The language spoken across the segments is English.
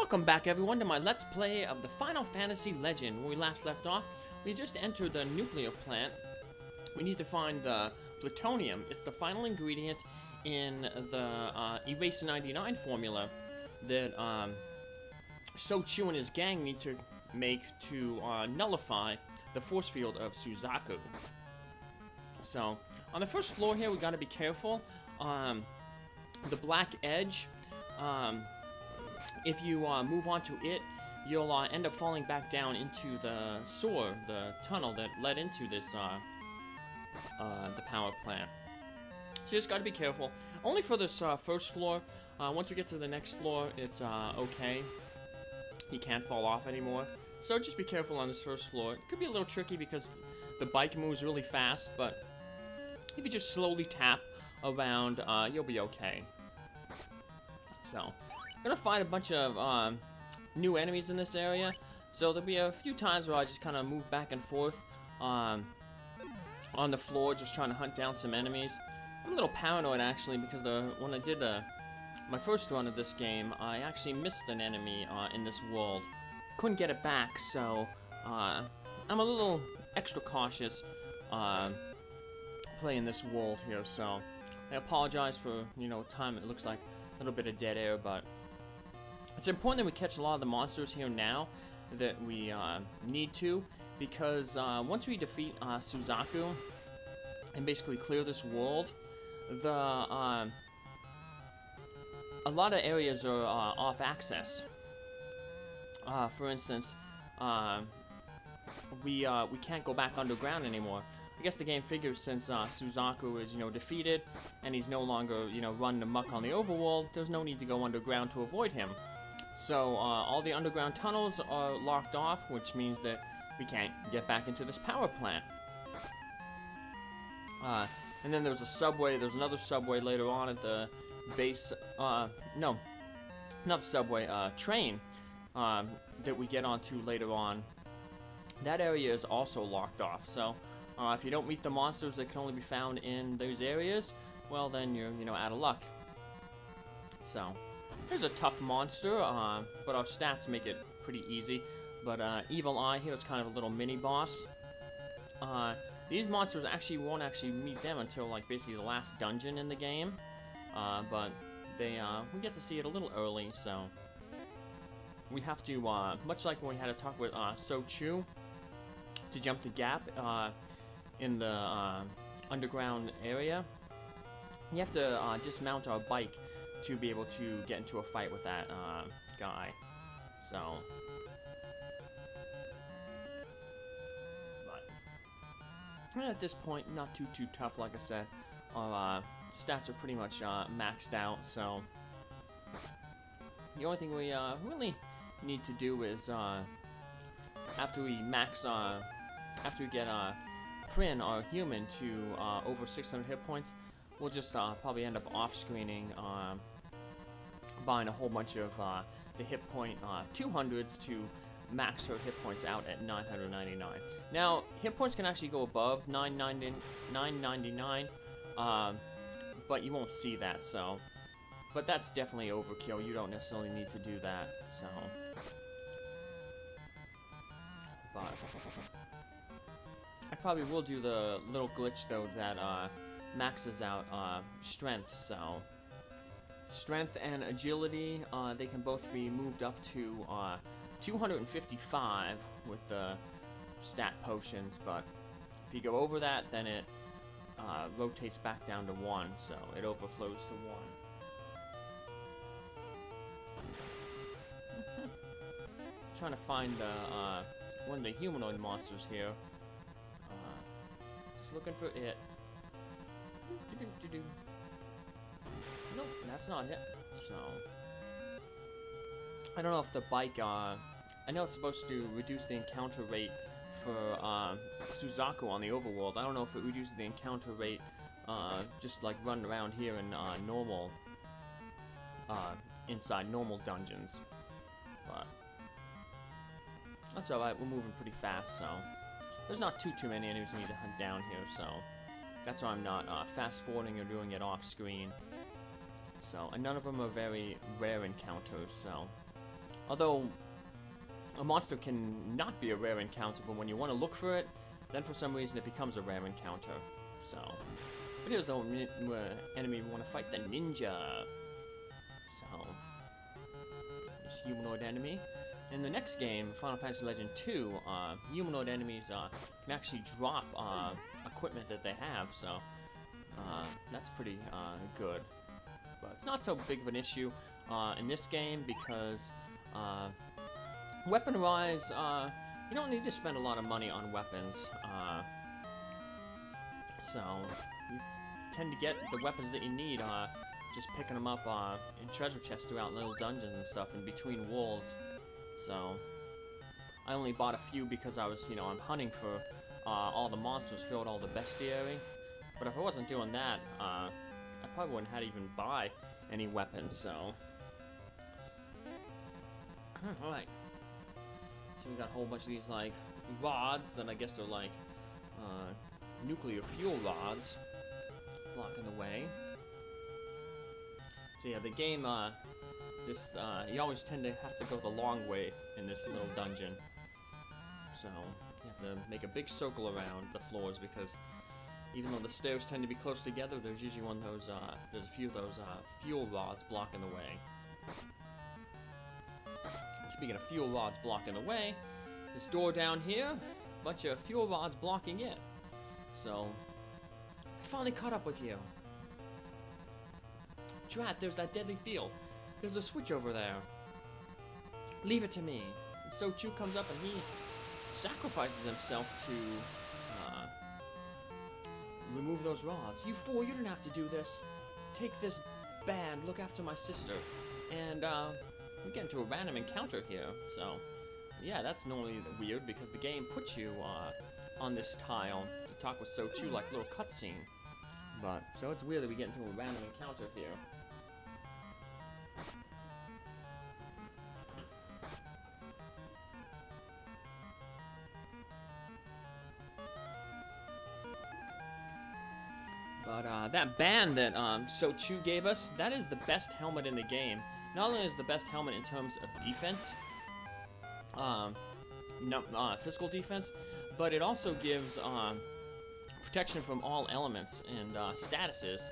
Welcome back everyone to my Let's Play of the Final Fantasy Legend. When we last left off, we just entered the nuclear plant. We need to find the plutonium. It's the final ingredient in the Erase 99 formula that Su-Zaku and his gang need to make to nullify the force field of Su-Zaku. So, on the first floor here, we gotta be careful. The black edge, if you move onto it, you'll end up falling back down into the sewer, the tunnel that led into this, the power plant. So you just gotta be careful. Only for this first floor. Once you get to the next floor, it's okay. You can't fall off anymore. So just be careful on this first floor. It could be a little tricky because the bike moves really fast, but if you just slowly tap around, you'll be okay. So, I'm gonna find a bunch of new enemies in this area. So there'll be a few times where I just kind of move back and forth on the floor, just trying to hunt down some enemies. I'm a little paranoid actually because when I did my first run of this game, I actually missed an enemy in this world. Couldn't get it back, so I'm a little extra cautious playing this world here. So I apologize for time. It looks like a little bit of dead air, but it's important that we catch a lot of the monsters here now that we need to, because once we defeat Su-Zaku and basically clear this world, a lot of areas are off access. For instance, we can't go back underground anymore. I guess the game figures since Su-Zaku is defeated and he's no longer running amok on the overworld, there's no need to go underground to avoid him. So all the underground tunnels are locked off, which means that we can't get back into this power plant. And then there's a subway. There's another subway later on at the base. No, not subway. Train that we get onto later on. That area is also locked off. So if you don't meet the monsters that can only be found in those areas, well then you're out of luck. So here's a tough monster, but our stats make it pretty easy. But Evil Eye here is kind of a little mini boss. These monsters won't actually meet them until like basically the last dungeon in the game. But we get to see it a little early, so we have to, much like when we had to talk with Su-Zaku, to jump the gap in the underground area, you have to dismount our bike to be able to get into a fight with that guy. So, but at this point, not too tough. Like I said, our stats are pretty much maxed out. So the only thing we really need to do is after we get Prin, our human, to over 600 hit points, we'll just probably end up off-screening, buying a whole bunch of the hit point 200s to max her hit points out at 999. Now, hit points can actually go above 999, but you won't see that, so. But that's definitely overkill. You don't necessarily need to do that, so. But I probably will do the little glitch, though, that maxes out strength, so strength and agility, they can both be moved up to 255 with the stat potions, but if you go over that, then it rotates back down to 1, so it overflows to 1. Trying to find one of the humanoid monsters here. Just looking for it. Nope, that's not it. So I don't know if the bike, I know it's supposed to reduce the encounter rate for Su-Zaku on the overworld. I don't know if it reduces the encounter rate just like running around here in normal inside normal dungeons, but that's alright. We're moving pretty fast, so there's not too many enemies we need to hunt down here, so that's why I'm not fast-forwarding or doing it off-screen. So, and none of them are very rare encounters, so Although a monster can not be a rare encounter, but when you want to look for it, then for some reason it becomes a rare encounter. So, but here's the enemy we want to fight, the ninja. So, this humanoid enemy. In the next game, Final Fantasy Legend 2, humanoid enemies can actually drop equipment that they have, so that's pretty good. But it's not so big of an issue in this game because weapon-wise, you don't need to spend a lot of money on weapons. So you tend to get the weapons that you need just picking them up in treasure chests throughout little dungeons and stuff in between walls. So I only bought a few because I was, I'm hunting for all the monsters filled all the bestiary. But if I wasn't doing that, I probably wouldn't have to even buy any weapons, so. Alright. So we got a whole bunch of these, like, rods that I guess they're like nuclear fuel rods blocking the way. So yeah, the game, you always tend to have to go the long way in this little dungeon. So you have to make a big circle around the floors because even though the stairs tend to be close together, there's usually one of those, there's a few of those fuel rods blocking the way. And speaking of fuel rods blocking the way, this door down here, a bunch of fuel rods blocking it. So, I finally caught up with you. Drat, there's that deadly field. There's a switch over there. Leave it to me. And Su-Zaku comes up and he sacrifices himself to remove those rods. You fool, you didn't have to do this. Take this band, look after my sister. And we get into a random encounter here. So, yeah, that's normally weird because the game puts you on this tile to talk with Su-Zaku like a little cutscene. But, so it's weird that we get into a random encounter here. But that band that Su-Zaku gave us, that is the best helmet in the game. Not only is the best helmet in terms of defense, physical defense, but it also gives protection from all elements and statuses.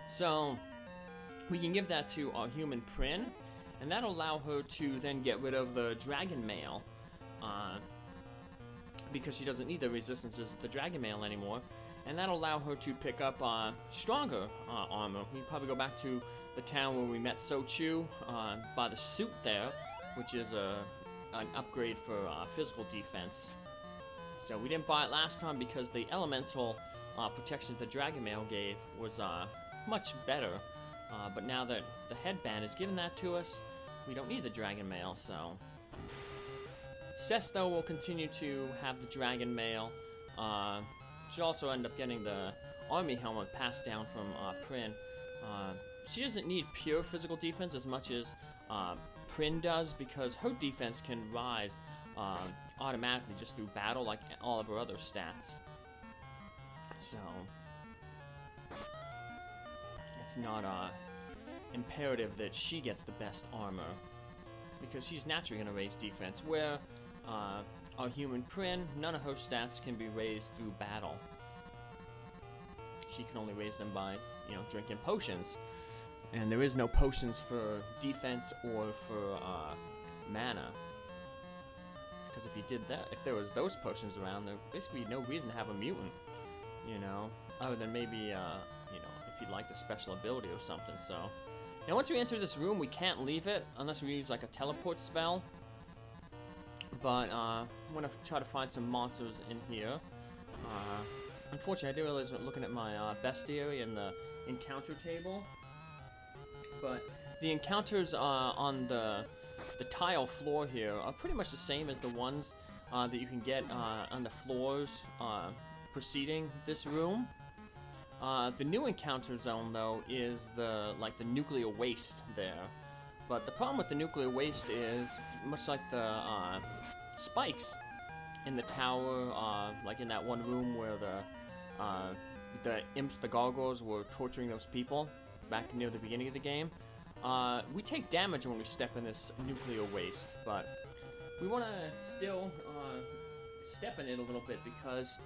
So we can give that to our human Prin, and that'll allow her to then get rid of the dragon mail, because she doesn't need the resistances of the dragon mail anymore. And that'll allow her to pick up stronger armor. We can probably go back to the town where we met Su-Zaku by the suit there, which is an upgrade for physical defense. So we didn't buy it last time because the elemental protection the dragon mail gave was much better. But now that the headband is giving that to us, we don't need the dragon mail. So Cess, though, will continue to have the dragon mail. Should also end up getting the army helmet passed down from Prin. She doesn't need pure physical defense as much as Prin does because her defense can rise automatically just through battle like all of her other stats. So it's not imperative that she gets the best armor because she's naturally going to raise defense, where our human Prin, none of her stats can be raised through battle. She can only raise them by, drinking potions. And there is no potions for defense or for mana. Because if you did that, if there was those potions around, there basically no reason to have a mutant, other than maybe, if you'd like a special ability or something. So, now once we enter this room, we can't leave it unless we use like a teleport spell. But I'm gonna try to find some monsters in here. Unfortunately, I didn't realize looking at my bestiary in the encounter table. But the encounters on the tile floor here are pretty much the same as the ones that you can get on the floors preceding this room. The new encounter zone, though, is the nuclear waste there. But the problem with the nuclear waste is, much like the spikes in the tower, like in that one room where the imps, the gargoyles, were torturing those people back near the beginning of the game, we take damage when we step in this nuclear waste, but we want to still step in it a little bit because,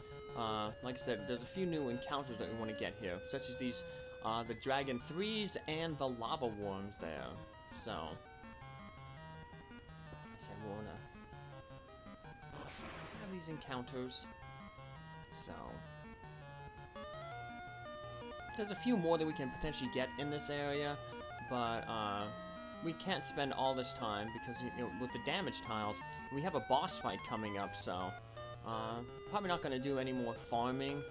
like I said, there's a few new encounters that we want to get here, such as these, the Dragon 3s and the Lava Worms there. So, we want to have these encounters. So, there's a few more that we can potentially get in this area, but we can't spend all this time because, you know, with the damage tiles, we have a boss fight coming up, so probably not going to do any more farming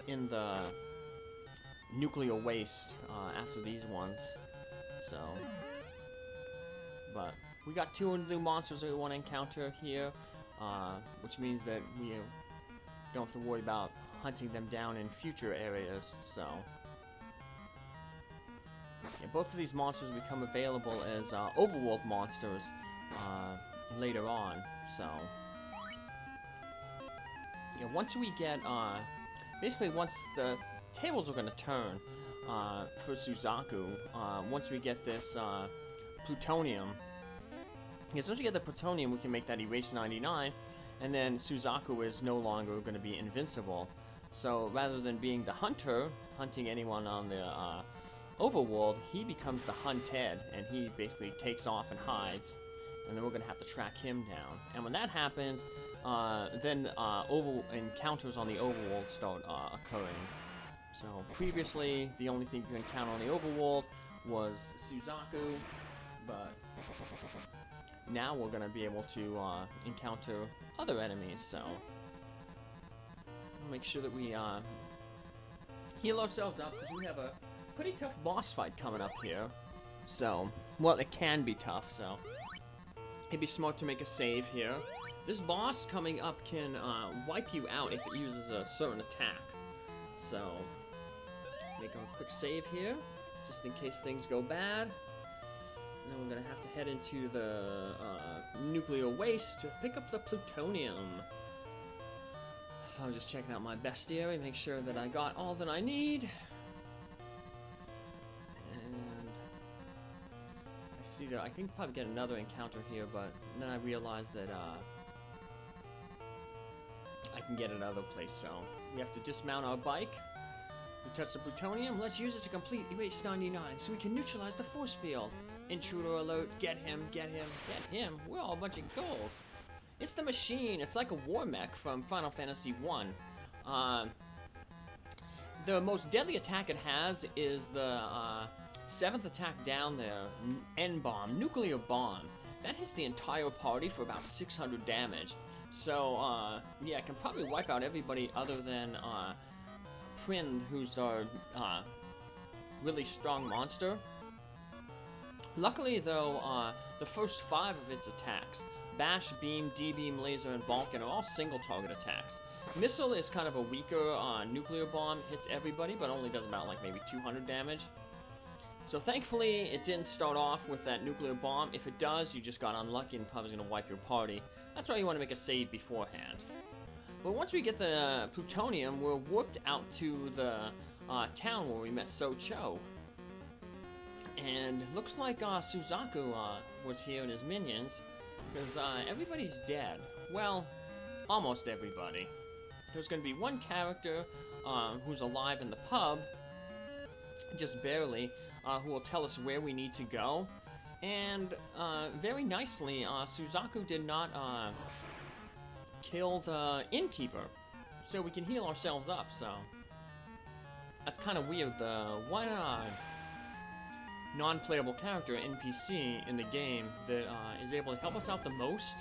in the nuclear waste after these ones. So, but we got 2 new monsters that we want to encounter here, which means that we don't have to worry about hunting them down in future areas. So, yeah, both of these monsters become available as overworld monsters later on. So, yeah, once we get basically once the tables are going to turn for Su-Zaku, once we get this plutonium. Yes, once we get the plutonium, we can make that erase 99, and then Su-Zaku is no longer going to be invincible. So rather than being the hunter, hunting anyone on the overworld, he becomes the hunted, and he basically takes off and hides, and then we're going to have to track him down. And when that happens, then encounters on the overworld start occurring. So previously, the only thing you could encounter on the overworld was Su-Zaku, but now we're going to be able to encounter other enemies, so we'll make sure that we heal ourselves up, because we have a pretty tough boss fight coming up here. So, well, it can be tough, so it'd be smart to make a save here. This boss coming up can wipe you out if it uses a certain attack. So, make a quick save here, just in case things go bad. And then we're going to have to head into the nuclear waste to pick up the plutonium. I was just checking out my bestiary, make sure that I got all that I need. And I see that I can probably get another encounter here, but then I realized that I can get another place, so we have to dismount our bike. We touch the plutonium, let's use it to complete erase 99 so we can neutralize the force field. Intruder alert, get him, get him, get him. We're all a bunch of goals. It's the machine, it's like a war mech from Final Fantasy 1. The most deadly attack it has is the 7th attack down there, N-bomb, nuclear bomb. That hits the entire party for about 600 damage. So, yeah, it can probably wipe out everybody other than Prin, who's our really strong monster. Luckily, though, the first 5 of its attacks, Bash, Beam, D-Beam, Laser, and Balkan, are all single-target attacks. Missile is kind of a weaker nuclear bomb, hits everybody, but only does about, like, maybe 200 damage. So thankfully, it didn't start off with that nuclear bomb. If it does, you just got unlucky and probably going to wipe your party. That's why you want to make a save beforehand. But once we get the plutonium, we're warped out to the town where we met So-Cho. And looks like Su-Zaku was here and his minions, because everybody's dead. Well, almost everybody. There's going to be one character who's alive in the pub, just barely, who will tell us where we need to go. And very nicely, Su-Zaku did not kill the innkeeper, so we can heal ourselves up. So that's kind of weird. The one non-playable character, NPC, in the game that is able to help us out the most,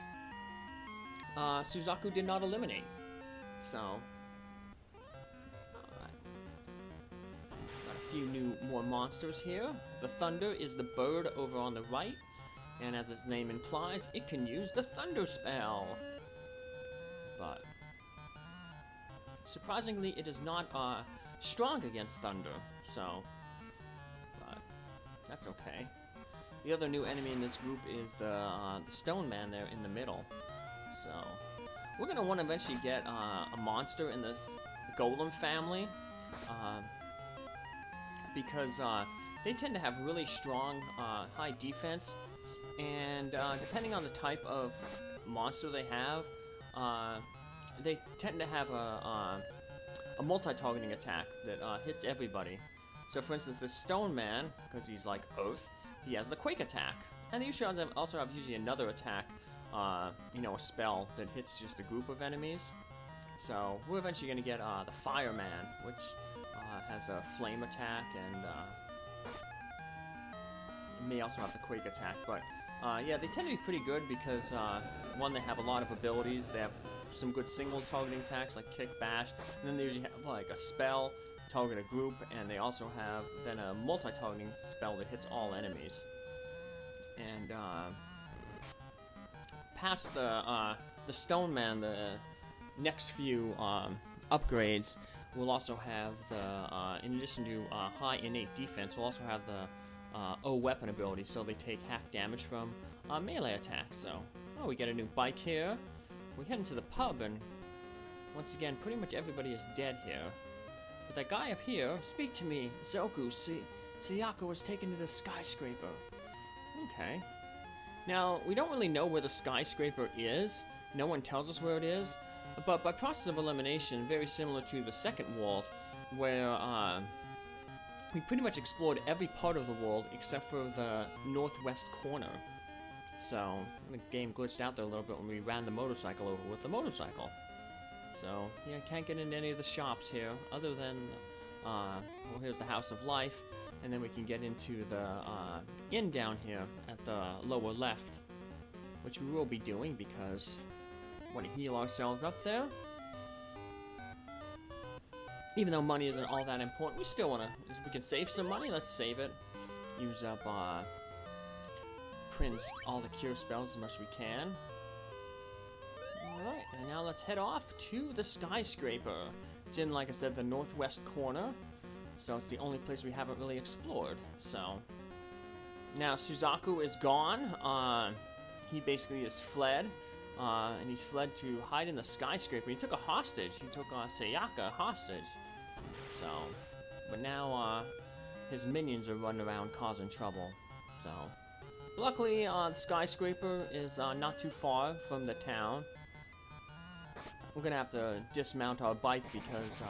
Su-Zaku did not eliminate. So, alright. Got a few more monsters here. The Thunder is the bird over on the right, and as its name implies, it can use the Thunder spell. But surprisingly, it is not strong against Thunder, so that's okay. The other new enemy in this group is the Stone Man there in the middle. So we're gonna want to eventually get a monster in this Golem family, because they tend to have really strong, high defense, and depending on the type of monster they have, they tend to have a multi-targeting attack that hits everybody. So for instance, the Stone Man, because he's like Earth, he has the Quake attack. And they usually also have usually another attack, you know, a spell that hits just a group of enemies. So we're eventually going to get the Fireman, which has a flame attack, and it may also have the Quake attack. But yeah, they tend to be pretty good because, one, they have a lot of abilities. They have some good single targeting attacks like Kick, Bash, and then they usually have like a spell, target a group, and they also have then a multi-targeting spell that hits all enemies. And past the Stone Man, the next few upgrades will also have the, in addition to high innate defense, we'll also have the O weapon ability, so they take half damage from melee attacks. So, we get a new bike here. We head into the pub, and once again, pretty much everybody is dead here. But that guy up here, speak to me, Zoku, Su-Zaku was taken to the skyscraper. Okay. Now, we don't really know where the skyscraper is. No one tells us where it is. But by process of elimination, very similar to the second world, where we pretty much explored every part of the world except for the northwest corner. So, the game glitched out there a little bit when we ran the motorcycle over with the motorcycle. So, yeah, can't get into any of the shops here, other than, well, here's the House of Life, and then we can get into the inn down here at the lower left, which we will be doing because we want to heal ourselves up there. Even though money isn't all that important, we still want to, if we can save some money, let's save it. Use up, Prin's all the cure spells as much as we can. Alright, and now let's head off to the skyscraper. It's in, like I said, the northwest corner. So it's the only place we haven't really explored. So now Su-Zaku is gone. He basically has fled. And he's fled to hide in the skyscraper. He took a hostage. He took Sayaka hostage. So, but now his minions are running around causing trouble. So, luckily the skyscraper is not too far from the town. We're gonna have to dismount our bike because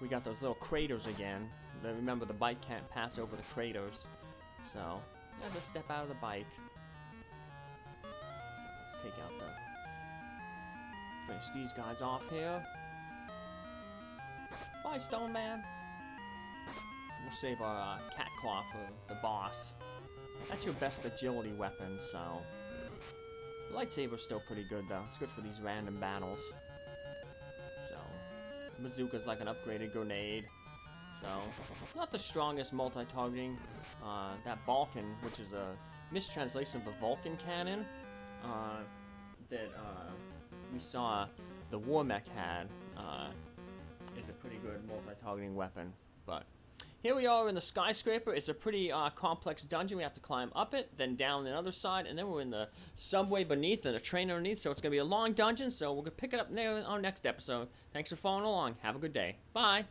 we got those little craters again. Remember, the bike can't pass over the craters. So, we have to step out of the bike. Let's take out the... finish these guys off here. Bye, Stone Man. We'll save our cat claw for the boss. That's your best agility weapon, so... The lightsaber's still pretty good, though. It's good for these random battles. So... Bazooka's like an upgraded grenade. So... Not the strongest multi-targeting. That Balkan, which is a mistranslation of the Vulcan cannon, that, we saw the War Mech had, is a pretty good multi-targeting weapon. But here we are in the skyscraper. It's a pretty complex dungeon. We have to climb up it, then down the other side, and then we're in the subway beneath and a train underneath. So it's going to be a long dungeon. So we're going to pick it up there on our next episode. Thanks for following along. Have a good day. Bye.